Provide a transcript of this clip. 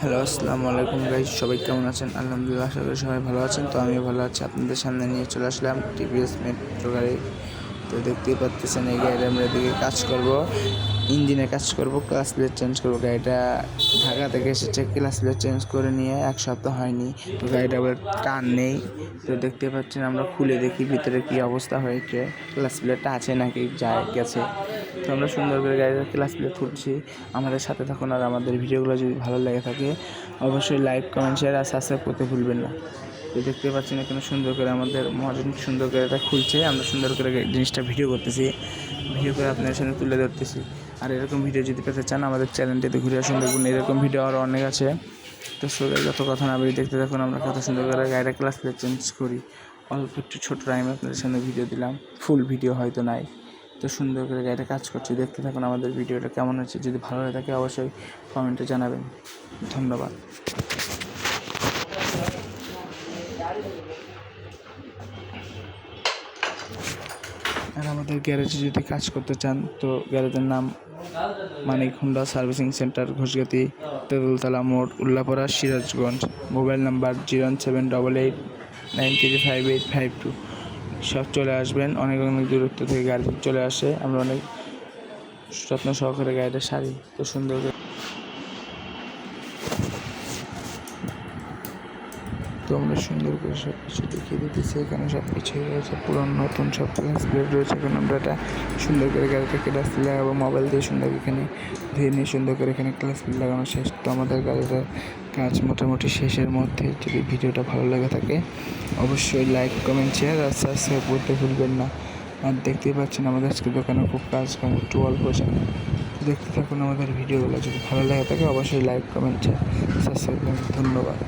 Hello, আসসালামু আলাইকুম guys, সবাই কেমন আছেন? আলহামদুলিল্লাহ, আশা করি সবাই ভালো আছেন। তো আমিও ভালো আছি। আপনাদের সামনে নিয়ে চলে আসলাম টিভিএস মেট্রো গাড়ি। তো দেখতেই পাচ্ছেন এই গাড়িটা আমরা এদিকে কাজ করব, ইঞ্জিনে কাজ করব, ক্লাস প্লেট চেঞ্জ করব। গাড়িটা ঢাকা থেকে এসেছে, ক্লাস প্লেট চেঞ্জ করে নিয়ে 1 সপ্তাহ হয়নি। তো গাড়িটা আবার টান নেই। তো দেখতে পাচ্ছেন, আমরা খুলে দেখি ভিতরে কী অবস্থা হয়েছে, ক্লাস প্লেটটা আছে নাকি গেছে। তো আমরা সুন্দর করে গাড়ির ক্লাস প্লেট খুলছি। আমাদের সাথে থাকুন, আর আমাদের ভিডিওগুলো যদি ভালো লেগে থাকে অবশ্যই লাইক, কমেন্ট, শেয়ার আর সাবস্ক্রাইব করতে ভুলবেন না। তো দেখতে পাচ্ছেন এখানে সুন্দর করে আমাদের মহাজন সুন্দর করে এটা খুলছে। আমরা সুন্দর করে জিনিসটা ভিডিও করতেছি, ভিডিও করে আপনাদের সামনে তুলে ধরতেছি। আর এরকম ভিডিও যদি পেতে চান আমাদের চ্যানেলটিতে ঘুরে আসুন, দেখুন এরকম ভিডিও আরও অনেক আছে। তো সবাই যত কথা না বলি, দেখতে দেখুন আমরা কত সুন্দর করে গাড়িটা ক্লাস প্লেট চেঞ্জ করি। অল্প একটু ছোটো টাইমে আপনাদের সামনে ভিডিও দিলাম, ফুল ভিডিও হয়তো নাই। তো সুন্দর করে গাড়িটা কাজ করছি, দেখতে থাকুন আমাদের ভিডিওটা কেমন হচ্ছে। যদি ভালো হয়ে থাকে অবশ্যই কমেন্টে জানাবেন। ধন্যবাদ। আর আমাদের গ্যারেজে যদি কাজ করতে চান তো গ্যারেজের নাম মানিক হুন্ডা সার্ভিসিং সেন্টার, ঘোষগাতি, তেঁতুলতলা মোড়, উল্লাপাড়া, সিরাজগঞ্জ। Mobile number 07889358552। সব চলে আসবেন। অনেক অনেক দূরত্ব থেকে গাড়ি চলে আসে, আমরা অনেক যত্ন সহকারে গাড়িটা সারি। তো সুন্দর করে তো আমরা সুন্দর করে সব কিছু দেখিয়ে দিতেছি। এখানে সব কিছুই রয়েছে, পুরানো নতুন সব ক্লাস প্লেট রয়েছে। এখন আমরা এটা সুন্দর করে গাড়িটাকে ক্লাস প্লেট লাগাবো, মোবাইল দিয়ে সুন্দর এখানে ধুয়ে নিয়ে সুন্দর করে এখানে ক্লাস প্লেট লাগানো শেষ। তো আমাদের গাড়িটার কাজ মোটামুটি শেষের মধ্যে। যদি ভিডিওটা ভালো লাগে থাকে অবশ্যই লাইক, কমেন্ট, শেয়ার আর সাবস্ক্রাইব করতে ভুলবেন না। আর দেখতেই পাচ্ছেন আমাদের আজকে দোকানে খুব কাজ কাম একটু অল্প জানে। দেখতে থাকুন আমাদের ভিডিওগুলো। যদি ভালো লাগে থাকে অবশ্যই লাইক, কমেন্ট, শেয়ার, সাবস্ক্রাইব করুন। ধন্যবাদ।